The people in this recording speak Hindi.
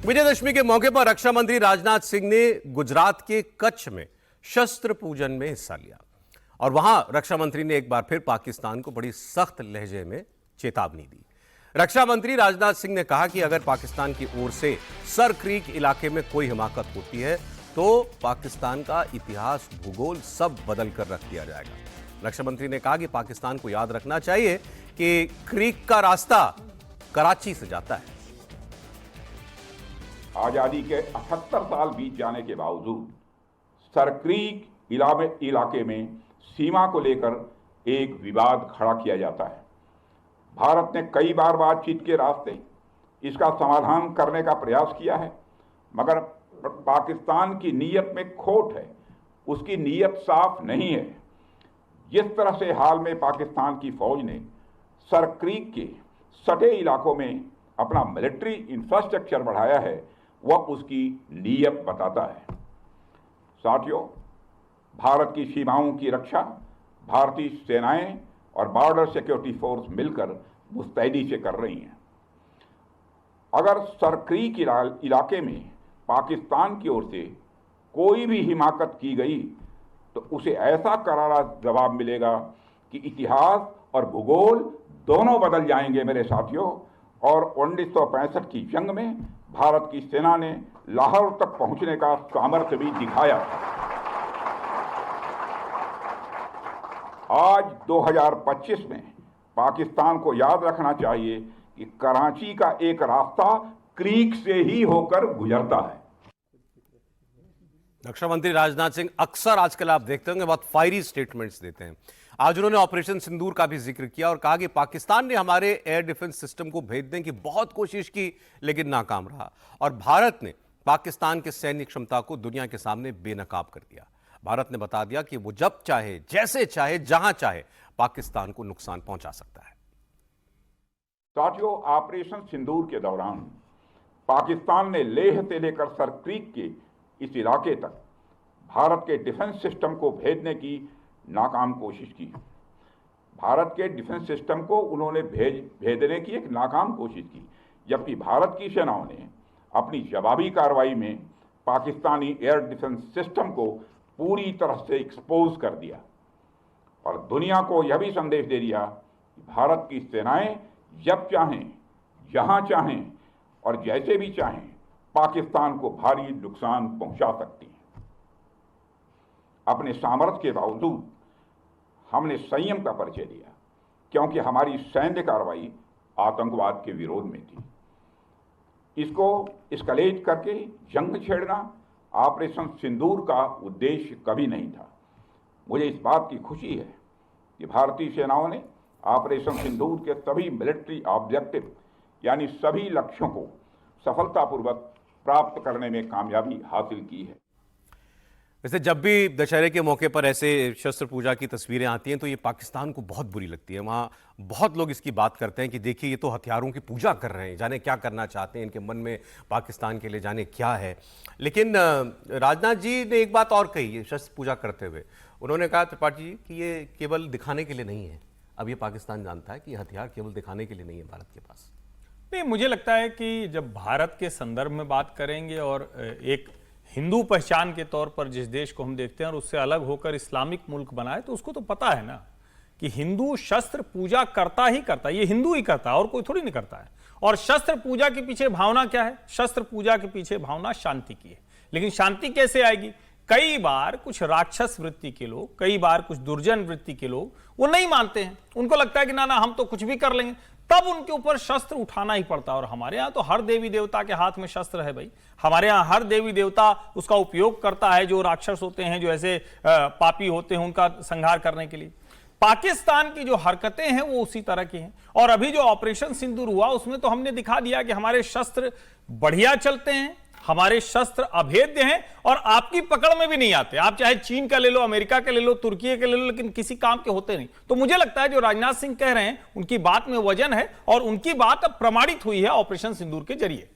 विजयदशमी के मौके पर रक्षा मंत्री राजनाथ सिंह ने गुजरात के कच्छ में शस्त्र पूजन में हिस्सा लिया और वहां रक्षा मंत्री ने एक बार फिर पाकिस्तान को बड़ी सख्त लहजे में चेतावनी दी। रक्षा मंत्री राजनाथ सिंह ने कहा कि अगर पाकिस्तान की ओर से सर क्रीक इलाके में कोई हिमाकत होती है तो पाकिस्तान का इतिहास, भूगोल सब बदल कर रख दिया जाएगा। रक्षा मंत्री ने कहा कि पाकिस्तान को याद रखना चाहिए कि क्रीक का रास्ता कराची से जाता है। आजादी के 78 साल बीत जाने के बावजूद सरक्रीक इलाके में सीमा को लेकर एक विवाद खड़ा किया जाता है। भारत ने कई बार बातचीत के रास्ते इसका समाधान करने का प्रयास किया है, मगर पाकिस्तान की नीयत में खोट है, उसकी नीयत साफ नहीं है। जिस तरह से हाल में पाकिस्तान की फौज ने सरक्रीक के सटे इलाकों में अपना मिलिट्री इंफ्रास्ट्रक्चर बढ़ाया है, वह उसकी नीयत बताता है। साथियों, भारत की सीमाओं की रक्षा भारतीय सेनाएं और बॉर्डर सिक्योरिटी फोर्स मिलकर मुस्तैदी से कर रही हैं। अगर सरक्रीक इलाके में पाकिस्तान की ओर से कोई भी हिमाकत की गई तो उसे ऐसा करारा जवाब मिलेगा कि इतिहास और भूगोल दोनों बदल जाएंगे मेरे साथियों। और 1965 की जंग में भारत की सेना ने लाहौर तक पहुंचने का सामर्थ्य भी दिखाया। आज 2025 में पाकिस्तान को याद रखना चाहिए कि कराची का एक रास्ता क्रीक से ही होकर गुजरता है। रक्षा मंत्री राजनाथ सिंह अक्सर आजकल आप देखते होंगे बहुत फायरी स्टेटमेंट्स देते हैं। आज उन्होंने ऑपरेशन सिंदूर का भी जिक्र किया और कहा कि पाकिस्तान ने हमारे एयर डिफेंस सिस्टम को भेजने की बहुत कोशिश की लेकिन नाकाम रहा और भारत ने पाकिस्तान के सैन्य क्षमता को दुनिया के सामने बेनकाब कर दिया। भारत ने बता दिया कि वो जब चाहे, जैसे चाहे, जहां चाहे पाकिस्तान को नुकसान पहुंचा सकता है। साथियों, ऑपरेशन सिंदूर के दौरान पाकिस्तान ने लेह से लेकर सरक्रीक के इस इलाके तक भारत के डिफेंस सिस्टम को भेजने की नाकाम कोशिश की। भारत के डिफेंस सिस्टम को उन्होंने भेजने की एक नाकाम कोशिश की, जबकि भारत की सेनाओं ने अपनी जवाबी कार्रवाई में पाकिस्तानी एयर डिफेंस सिस्टम को पूरी तरह से एक्सपोज कर दिया और दुनिया को यह भी संदेश दे दिया कि भारत की सेनाएं जब चाहें, जहां चाहें और जैसे भी चाहें पाकिस्तान को भारी नुकसान पहुंचा सकती हैं। अपने सामर्थ्य के बावजूद हमने संयम का परिचय दिया, क्योंकि हमारी सैन्य कार्रवाई आतंकवाद के विरोध में थी। इसको एस्केलेट करके जंग छेड़ना ऑपरेशन सिंदूर का उद्देश्य कभी नहीं था। मुझे इस बात की खुशी है कि भारतीय सेनाओं ने ऑपरेशन सिंदूर के सभी मिलिट्री ऑब्जेक्टिव यानी सभी लक्ष्यों को सफलतापूर्वक प्राप्त करने में कामयाबी हासिल की है। वैसे जब भी दशहरे के मौके पर ऐसे शस्त्र पूजा की तस्वीरें आती हैं तो ये पाकिस्तान को बहुत बुरी लगती है। वहाँ बहुत लोग इसकी बात करते हैं कि देखिए ये तो हथियारों की पूजा कर रहे हैं, जाने क्या करना चाहते हैं, इनके मन में पाकिस्तान के लिए जाने क्या है। लेकिन राजनाथ जी ने एक बात और कही है शस्त्र पूजा करते हुए। उन्होंने कहा त्रिपाठी जी कि ये केवल दिखाने के लिए नहीं है। अब ये पाकिस्तान जानता है कि ये हथियार केवल दिखाने के लिए नहीं है भारत के पास। नहीं, मुझे लगता है कि जब भारत के संदर्भ में बात करेंगे और एक हिंदू पहचान के तौर पर जिस देश को हम देखते हैं और उससे अलग होकर इस्लामिक मुल्क बनाए, तो उसको तो पता है ना कि हिंदू शस्त्र पूजा करता ही करता है। ये हिंदू ही करता है और कोई थोड़ी नहीं करता है। और शस्त्र पूजा के पीछे भावना क्या है? शस्त्र पूजा के पीछे भावना शांति की है। लेकिन शांति कैसे आएगी? कई बार कुछ राक्षस वृत्ति के लोग, कई बार कुछ दुर्जन वृत्ति के लोग वो नहीं मानते हैं। उनको लगता है कि ना हम तो कुछ भी कर लेंगे, तब उनके ऊपर शस्त्र उठाना ही पड़ता है। और हमारे यहाँ तो हर देवी देवता के हाथ में शस्त्र है भाई। हमारे यहाँ हर देवी देवता उसका उपयोग करता है, जो राक्षस होते हैं, जो ऐसे पापी होते हैं, उनका संहार करने के लिए। पाकिस्तान की जो हरकतें हैं वो उसी तरह की हैं। और अभी जो ऑपरेशन सिंदूर हुआ उसमें तो हमने दिखा दिया कि हमारे शस्त्र बढ़िया चलते हैं, हमारे शस्त्र अभेद्य हैं और आपकी पकड़ में भी नहीं आते। आप चाहे चीन का ले लो, अमेरिका का ले लो, तुर्की का ले लो, लेकिन किसी काम के होते नहीं। तो मुझे लगता है जो राजनाथ सिंह कह रहे हैं उनकी बात में वजन है और उनकी बात अब प्रमाणित हुई है ऑपरेशन सिंदूर के जरिए।